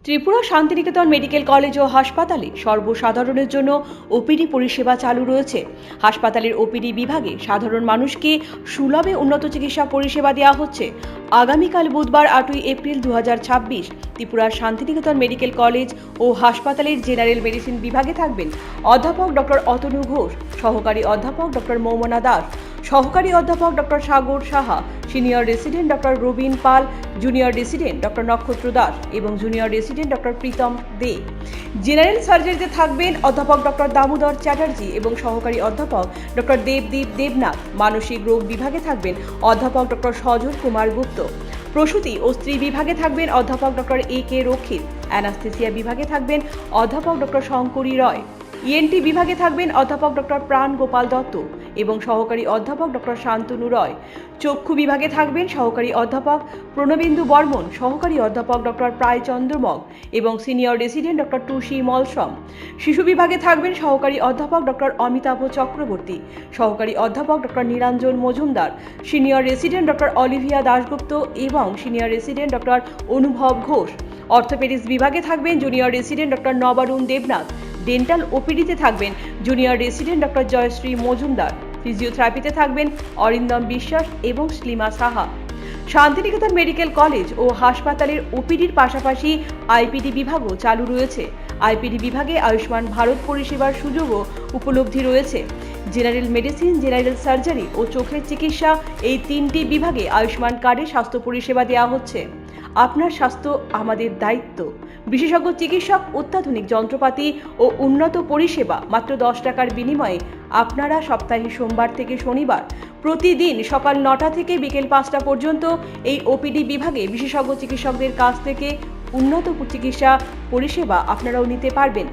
Tripura Santiniketan medical college ও হাসপাতালে সর্বসাধারণের জন্য ওপিডি পরিষেবা চালু রয়েছে। হাসপাতালের ওপিডি বিভাগে সাধারণ মানুষকে সুলভে উন্নত চিকিৎসা পরিষেবা দেওয়া হচ্ছে। আগামীকাল বুধবার 8ই এপ্রিল 2026 ত্রিপুরার শান্তিনিকেতন মেডিকেল কলেজ ও হাসপাতালের জেনারেল মেডিসিন বিভাগে থাকবেন অধ্যাপক ডক্টর অতনু ঘোষ, সহকারী অধ্যাপক ডক্টর মৌমনা দাস, সহকারী অধ্যাপক doctor Sagar Saha, senior resident doctor Robin Pal, junior resident doctor Nakshatra Das এবং junior resident doctor Pritam De. General সার্জারিতে থাকবেন অধ্যাপক ডক্টর দামোদর চ্যাটার্জি এবং সহকারী অধ্যাপক ডক্টর দেবদীপ দেবনাথ। মানসিক রোগ বিভাগে থাকবেন অধ্যাপক ডক্টর সজল কুমার গুপ্ত। প্রসূতি ও স্ত্রী বিভাগে থাকবেন অধ্যাপক ডক্টর এ.কে. রক্ষিত। অ্যানাস্থেসিয়া বিভাগে থাকবেন অধ্যাপক ডক্টর শঙ্করী রয়। ইএনটি বিভাগে থাকবেন অধ্যাপক ডক্টর প্রাণ গোপাল দত্ত এবং সহকারী অধ্যাপক ডক্টর শান্তনু রয়। চক্ষু বিভাগে থাকবেন সহকারী অধ্যাপক প্রণবেন্দু বর্মন, সহকারী অধ্যাপক ডক্টর প্রায়চন্দ্র মগ এবং সিনিয়র রেসিডেন্ট ডক্টর টুসি মলসম। শিশু বিভাগে থাকবেন সহকারী অধ্যাপক ডক্টর অমিতাভ চক্রবর্তী, সহকারী অধ্যাপক doctor Niranjan Majumdar, senior resident doctor Olivia Dasgupta এবং senior resident doctor Anubhav Ghosh. Orthopaedics বিভাগে থাকবেন junior resident doctor Nabarun Debnath. Dental ওপিডিতে থাকবেন junior resident doctor Joyshree Majumdar. ফিজিওথেরাপিতে থাকবেন অরিন্দম বিশ্বাস এবং শ্লিমা সাহা। শান্তিনিকেতন মেডিকেল কলেজ ও হাসপাতালের ওপিডির পাশাপাশি আইপিডি বিভাগও চালু রয়েছে। আইপিডি বিভাগে আয়ুষ্মান ভারত পরিষেবার সুযোগও উপলব্ধি রয়েছে। জেনারেল মেডিসিন, জেনারেল সার্জারি ও চোখের চিকিৎসা, এই তিনটি বিভাগে আয়ুষ্মান কার্ডে স্বাস্থ্য পরিষেবা দেওয়া হচ্ছে। আপনার স্বাস্থ্য আমাদের দায়িত্ব। বিশেষজ্ঞ চিকিৎসক, অত্যাধুনিক যন্ত্রপাতি ও উন্নত পরিষেবা মাত্র 10 টাকার বিনিময়ে আপনারা সপ্তাহে সোমবার থেকে শনিবার প্রতিদিন সকাল 9টা থেকে বিকেল 5টা পর্যন্ত এই ওপিডি বিভাগে বিশেষজ্ঞ চিকিৎসকদের কাছ থেকে উন্নত চিকিৎসা পরিষেবা আপনারাও নিতে পারবেন।